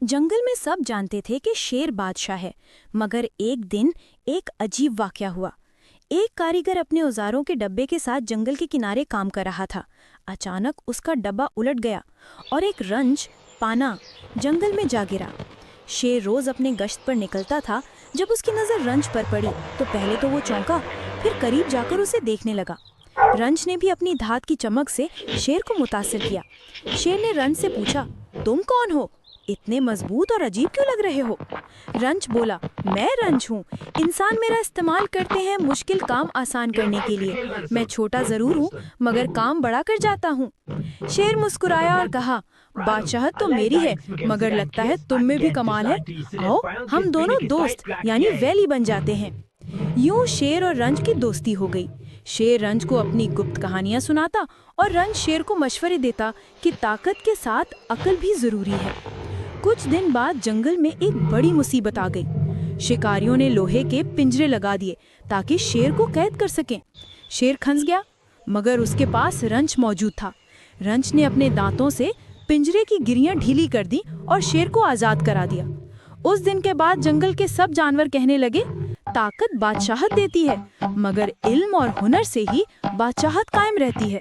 जंगल में सब जानते थे कि शेर बादशाह है, मगर एक दिन एक अजीब वाकया हुआ। एक कारीगर अपने औजारों के डब्बे के साथ जंगल के किनारे काम कर रहा था। अचानक उसका डब्बा उलट गया और एक रंच पाना जंगल में जा गिरा। शेर रोज अपने गश्त पर निकलता था। जब उसकी नज़र रंच पर पड़ी तो पहले तो वो चौंका, फिर करीब जाकर उसे देखने लगा। रंच ने भी अपनी धात की चमक से शेर को मुतासिर किया। शेर ने रंच से पूछा, तुम कौन हो? इतने मजबूत और अजीब क्यों लग रहे हो? रंच बोला, मैं रंच हूँ। इंसान मेरा इस्तेमाल करते हैं मुश्किल काम आसान करने के लिए। मैं छोटा जरूर हूँ मगर काम बड़ा कर जाता हूँ। शेर मुस्कुराया और कहा, बादशाहत तो मेरी है मगर लगता है तुम में भी कमाल है। आओ हम दोनों दोस्त यानी वैली बन जाते हैं। यूं शेर और रंच की दोस्ती हो गई। शेर रंच को अपनी गुप्त कहानियां सुनाता और रंच शेर को मशवरे देता कि ताकत के साथ अक्ल भी जरूरी है। कुछ दिन बाद जंगल में एक बड़ी मुसीबत आ गई। शिकारियों ने लोहे के पिंजरे लगा दिए ताकि शेर को कैद कर सकें। शेर खंस गया मगर उसके पास रंच मौजूद था। रंच ने अपने दांतों से पिंजरे की गिरियां ढीली कर दी और शेर को आजाद करा दिया। उस दिन के बाद जंगल के सब जानवर कहने लगे, ताकत बादशाहत देती है मगर इल्म और हुनर से ही बादशाहत कायम रहती है।